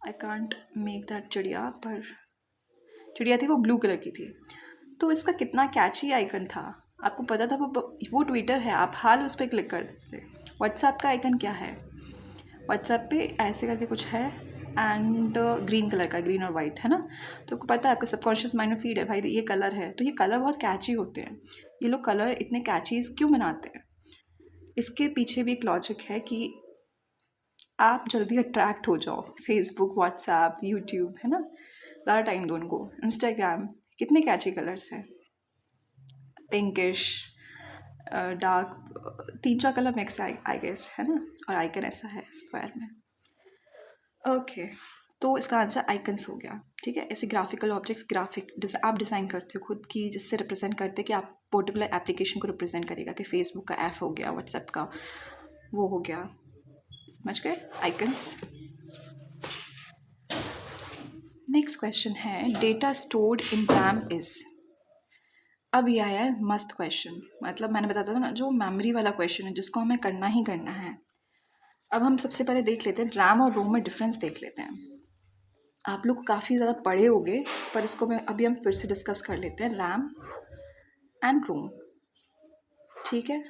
आई कांट मेक दैट चिड़िया, पर चिड़िया थी, वो ब्लू कलर की थी। तो इसका कितना कैची आइकन था, आपको पता था वो ट्विटर है, आप हाल उस पर क्लिक कर देते। व्हाट्सएप का आइकन क्या है, व्हाट्सएप पे ऐसे करके कुछ है एंड ग्रीन कलर का, ग्रीन और वाइट है ना। तो आपको पता है, आपका सबकॉन्शियस माइंड में फीड है भाई ये कलर है, तो ये कलर बहुत कैची होते हैं। ये लोग कलर इतने कैची क्यों बनाते हैं, इसके पीछे भी एक लॉजिक है कि आप जल्दी अट्रैक्ट हो जाओ। फेसबुक, व्हाट्सएप, यूट्यूब है ना, ज़्यादा टाइम दो उनको। इंस्टाग्राम, कितने कैची कलर्स हैं, pinkish, dark, 3-4 colour mix I guess है ना, और आइकन ऐसा है स्क्वायर में। ओके, तो इसका आंसर आइकन्स हो गया, ठीक है। ऐसे ग्राफिकल ऑब्जेक्ट्स आप डिज़ाइन करते हो खुद की, जिससे रिप्रेजेंट करते हैं कि आप पर्टिकुलर एप्लीकेशन को रिप्रेजेंट करेगा, कि फेसबुक का ऐप हो गया, व्हाट्सएप का वो हो गया, समझ गए, आइकन्स। नेक्स्ट क्वेश्चन है, data stored in RAM is. अब ये आया है मस्त क्वेश्चन, मतलब मैंने बताया था ना, जो मेमोरी वाला क्वेश्चन है जिसको हमें करना ही करना है। अब हम सबसे पहले देख लेते हैं रैम और रोम में डिफरेंस देख लेते हैं। आप लोग काफ़ी ज़्यादा पढ़े होंगे, पर इसको अभी हम फिर से डिस्कस कर लेते हैं, रैम एंड रोम, ठीक है।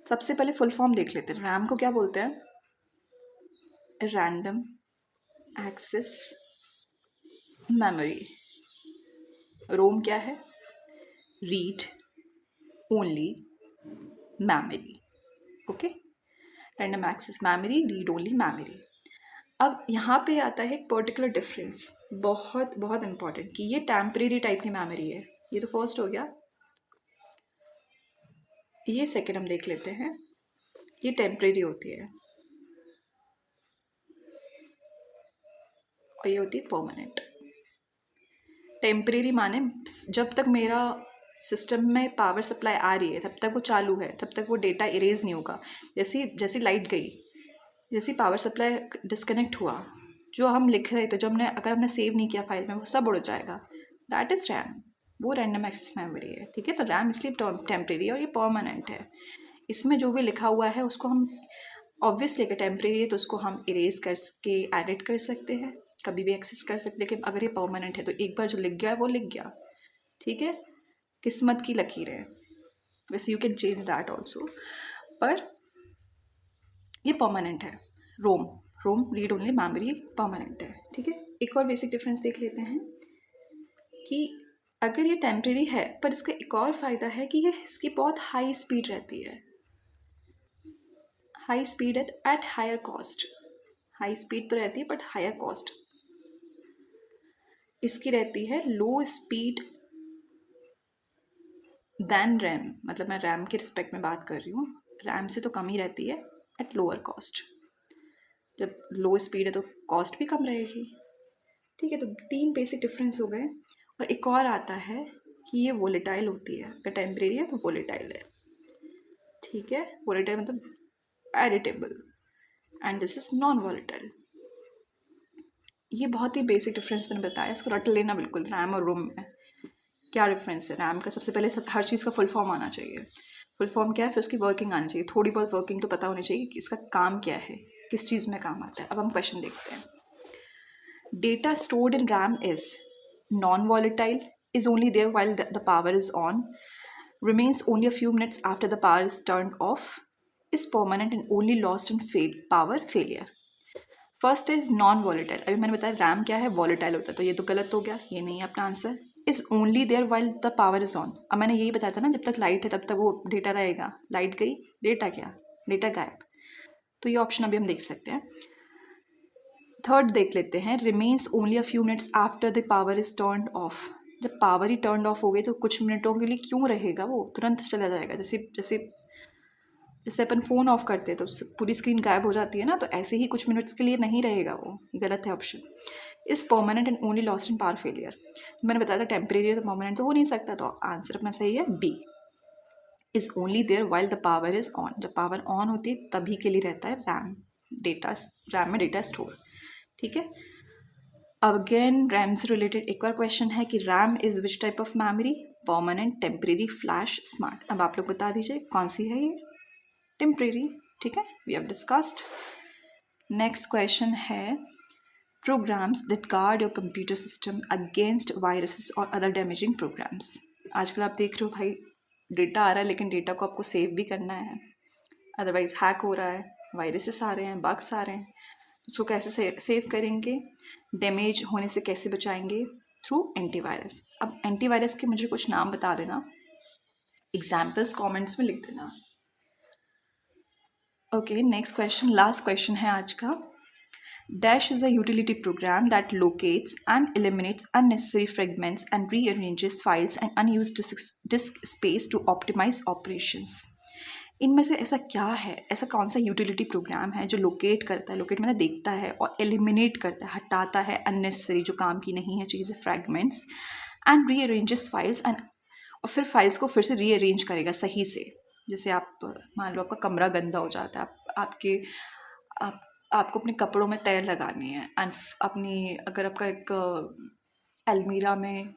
सबसे पहले फुल फॉर्म देख लेते हैं। रैम को क्या बोलते हैं, रैंडम एक्सेस मेमोरी। रोम क्या है, read only memory, okay. Random access memory, read only memory. अब यहाँ पे आता है एक पर्टिकुलर डिफरेंस, बहुत बहुत इंपॉर्टेंट, कि ये टेम्परेरी टाइप की मेमोरी है। ये तो फर्स्ट हो गया, ये सेकेंड हम देख लेते हैं, ये टेम्परेरी होती है और ये होती है परमानेंट। टेम्परेरी माने जब तक मेरा सिस्टम में पावर सप्लाई आ रही है तब तक वो चालू है, तब तक वो डेटा इरेज नहीं होगा। जैसी लाइट गई, जैसी पावर सप्लाई डिस्कनेक्ट हुआ, जो हम लिख रहे थे, जो हमने अगर हमने सेव नहीं किया फाइल में, वो सब उड़ जाएगा। दैट इज़ रैम, वो रैंडम एक्सेस मेमोरी है, ठीक है। तो रैम इसलिए टेम्परेरी है और ये परमानेंट है। इसमें जो भी लिखा हुआ है उसको हम ऑब्वियसली, अगर टेम्परेरी है तो उसको हम इरेज करके एडिट कर सकते हैं, कभी भी एक्सेस कर सकते हैं। लेकिन अगर ये परमानेंट है तो एक बार जो लिख गया वो लिख गया, ठीक है। किस्मत की लकीर है, वैसे you can change that also, पर ये परमानेंट है। रोम रोम रीड ओनली मेमोरी परमानेंट है, ठीक है। एक और बेसिक डिफरेंस देख लेते हैं कि अगर ये टेम्परेरी है, पर इसका एक और फ़ायदा है कि ये इसकी बहुत हाई स्पीड रहती है। High speed at higher cost, high speed तो रहती है बट हायर कॉस्ट। इसकी रहती है लो स्पीड दैन रैम, मतलब मैं रैम के रिस्पेक्ट में बात कर रही हूँ, रैम से तो कम ही रहती है एट लोअर कॉस्ट। जब लो स्पीड है तो कॉस्ट भी कम रहेगी, ठीक है। तो 3 बेसिक डिफरेंस हो गए। और एक और आता है कि ये वोलेटाइल होती है, अगर टेम्परेरी है तो वोलेटाइल है, ठीक है। वोलेटाइल मतलब editable, and this is non volatile. ये बहुत ही बेसिक डिफरेंस मैंने बताया, इसको रट लेना बिल्कुल। रैम और रोम में क्या डिफरेंस है? रैम का सबसे पहले हर चीज़ का फुल फॉर्म आना चाहिए। फुल फॉर्म क्या है, फिर उसकी वर्किंग आनी चाहिए, थोड़ी बहुत वर्किंग तो पता होनी चाहिए कि इसका काम क्या है, किस चीज़ में काम आता है। अब हम क्वेश्चन देखते हैं। Data stored in RAM is non-volatile, is only there while the power is on, remains only a few minutes after the power is turned off, is permanent and only lost in power failure. First is non volatile. अभी मैंने बताया RAM क्या है, volatile होता है, तो ये तो गलत हो गया, ये नहीं है अपना answer. Is only there while the power is on. अब मैंने यही बताया था ना, जब तक लाइट है तब तक वो डेटा रहेगा, लाइट गई डेटा क्या, डेटा गायब। तो ये ऑप्शन अभी हम देख सकते हैं। थर्ड देख लेते हैं, remains only a few minutes after the power is turn off. जब पावर ही टर्न ऑफ हो गई तो कुछ मिनटों के लिए क्यों रहेगा, वो तुरंत चला जाएगा। जैसे जैसे जैसे अपन फ़ोन ऑफ करते हैं तो पूरी स्क्रीन गायब हो जाती है ना, तो ऐसे ही कुछ मिनट्स के लिए नहीं रहेगा वो, ये गलत है option. Is permanent and only lost in power failure. मैंने बताया था टेम्परेरी है तो परमानेंट तो हो नहीं सकता, तो आंसर अपना सही है B. Is only there while the power is on. जब पावर ऑन होती है तभी के लिए रहता है रैम, डेटा रैम में डेटा स्टोर, ठीक है। अब अगेन रैम से रिलेटेड एक और क्वेश्चन है कि RAM is which type of memory, permanent, temporary, flash, smart. अब आप लोग बता दीजिए कौन सी है ये, टेम्परेरी, ठीक है, we have discussed. Next question है programs that guard your computer system against viruses और अदर डैमेजिंग प्रोग्राम्स। आजकल आप देख रहे हो भाई, डेटा आ रहा है लेकिन डेटा को आपको सेव भी करना है, अदरवाइज हैक हो रहा है, वायरसेस आ रहे हैं, बग्स आ रहे हैं। उसको कैसे सेव करेंगे, डैमेज होने से कैसे बचाएंगे, थ्रू एंटीवायरस। अब एंटीवायरस के मुझे कुछ नाम बता देना, एग्जाम्पल्स कमेंट्स में लिख देना। Okay, next question, last question है आज का। Dash is a utility program that locates and eliminates unnecessary fragments and rearranges files and unused disk space to optimize operations. इनमें से ऐसा क्या है, ऐसा कौन सा यूटिलिटी प्रोग्राम है जो लोकेट करता है, लोकेट मतलब देखता है, और एलिमिनेट करता है, हटाता है अननेसेसरी जो काम की नहीं है चीज़ें, फ्रैगमेंट्स, एंड रीअरेंजेस फाइल्स, एंड और फिर फाइल्स को फिर से रीअरेंज करेगा सही से। जैसे आप मान लो आपका कमरा गंदा हो जाता है, आपको अपने कपड़ों में तय लगानी है, एंड अपनी अगर आपका एक अलमीरा में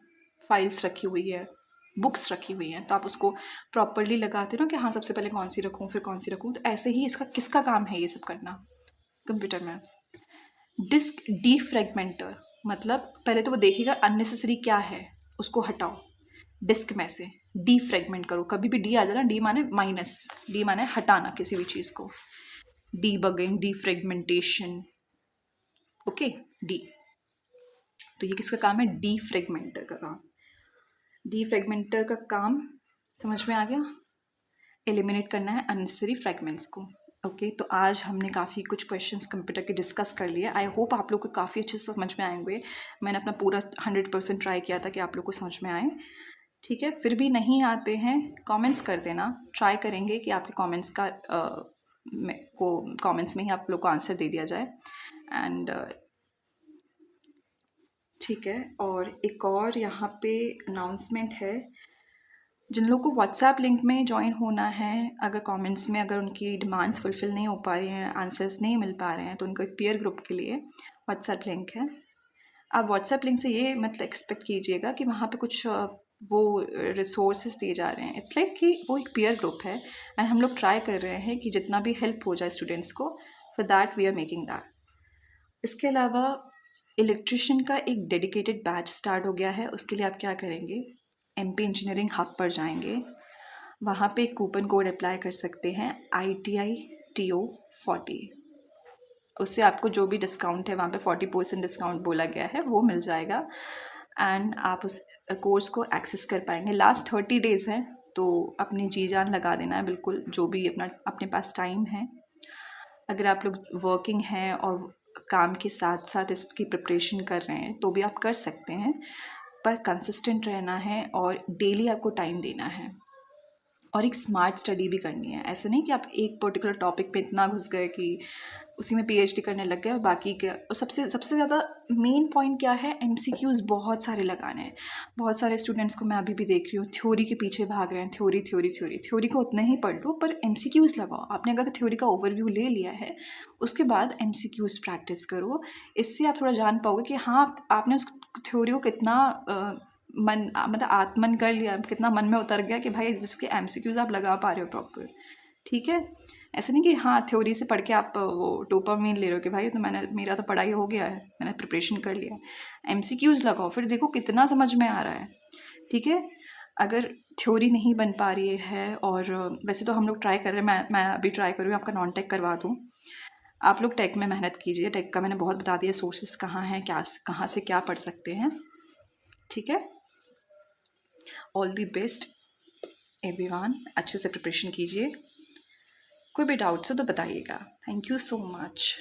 फाइल्स रखी हुई है, बुक्स रखी हुई हैं, तो आप उसको प्रॉपरली लगाते हो ना कि हाँ सबसे पहले कौन सी रखूँ फिर कौन सी रखूँ। तो ऐसे ही इसका किसका काम है ये सब करना कंप्यूटर में, डिस्क डीफ्रैगमेंटर। मतलब पहले तो वो देखेगा अननेसेसरी क्या है, उसको हटाओ डिस्क में से, डीफ्रैगमेंट करो। कभी भी डी आ जाए ना, डी माने माइनस, डी माने हटाना किसी भी चीज़ को, डीबगिंग, डीफ्रैगमेंटेशन, ओके, डी। तो ये किसका काम है, डीफ्रैगमेंटर का काम। डीफ्रैगमेंटर का काम समझ में आ गया, एलिमिनेट करना है अननेसेसरी फ्रैगमेंट्स को। ओके, तो आज हमने काफ़ी कुछ क्वेश्चंस कंप्यूटर के डिस्कस कर लिए। आई होप आप लोग को काफ़ी अच्छे से समझ में आएंगे। मैंने अपना पूरा 100% ट्राई किया था कि आप लोग को समझ में आए, ठीक है। फिर भी नहीं आते हैं कमेंट्स कर देना, ट्राई करेंगे कि आपके कमेंट्स का कमेंट्स में ही आप लोग को आंसर दे दिया जाए, एंड ठीक है। और एक और यहाँ पे अनाउंसमेंट है, जिन लोगों को व्हाट्सएप लिंक में ज्वाइन होना है, अगर कमेंट्स में अगर उनकी डिमांड्स फुलफ़िल नहीं हो पा रही हैं, आंसर्स नहीं मिल पा रहे हैं, तो उनको एक पीयर ग्रुप के लिए व्हाट्सएप लिंक है। आप व्हाट्सएप लिंक से ये मतलब एक्सपेक्ट कीजिएगा कि वहाँ पे कुछ वो रिसोर्सेज दिए जा रहे हैं। इट्स लाइक कि वो एक पीयर ग्रुप है एंड हम लोग ट्राई कर रहे हैं कि जितना भी हेल्प हो जाए स्टूडेंट्स को, for that we are making that. इसके अलावा इलेक्ट्रिशियन का एक डेडिकेटेड बैच स्टार्ट हो गया है। उसके लिए आप क्या करेंगे, एमपी इंजीनियरिंग हब पर जाएंगे, वहाँ पे एक कूपन कोड अप्लाई कर सकते हैं ITITO40। उससे आपको जो भी डिस्काउंट है वहाँ पे 40% डिस्काउंट बोला गया है वो मिल जाएगा एंड आप उस कोर्स को एक्सेस कर पाएंगे। लास्ट 30 डेज़ है तो अपनी जी जान लगा देना है बिल्कुल, जो भी अपने पास टाइम है। अगर आप लोग वर्किंग हैं और काम के साथ साथ इसकी प्रिपरेशन कर रहे हैं तो भी आप कर सकते हैं, पर कंसिस्टेंट रहना है और डेली आपको टाइम देना है और एक स्मार्ट स्टडी भी करनी है। ऐसे नहीं कि आप एक पर्टिकुलर टॉपिक पे इतना घुस गए कि उसी में PhD करने लग गए और बाकी क्या। और सबसे सबसे ज़्यादा मेन पॉइंट क्या है, MCQs बहुत सारे लगाने हैं। बहुत सारे स्टूडेंट्स को मैं अभी भी देख रही हूँ थ्योरी के पीछे भाग रहे हैं, थ्योरी थ्योरी थ्योरी। थ्योरी को उतना ही पढ़ लो पर MCQs लगाओ। आपने अगर थ्योरी का ओवरव्यू ले लिया है उसके बाद MCQs प्रैक्टिस करो। इससे आप थोड़ा जान पाओगे कि हाँ आपने उस थ्योरी को कितना मतलब आत्मन कर लिया, कितना मन में उतर गया कि भाई जिसके MCQs आप लगा पा रहे हो प्रॉपर। ठीक है, ऐसा नहीं कि हाँ थ्योरी से पढ़ के आप वो डोपामाइन ले रहे हो कि भाई तो मेरा तो पढ़ाई हो गया है, मैंने प्रिपरेशन कर लिया। MCQs लगाओ, फिर देखो कितना समझ में आ रहा है। ठीक है, अगर थ्योरी नहीं बन पा रही है, और वैसे तो हम लोग ट्राई कर रहे हैं, मैं अभी ट्राई कर रही हूँ आपका नॉन टेक करवा दूँ। आप लोग टेक में मेहनत कीजिए, टेक का मैंने बहुत बता दिया सोर्सेस कहाँ हैं, क्या कहाँ से क्या पढ़ सकते हैं। ठीक है, ऑल दी बेस्ट एवरीवन, अच्छे से प्रिपरेशन कीजिए। कोई भी डाउट्स हो तो बताइएगा। Thank you so much.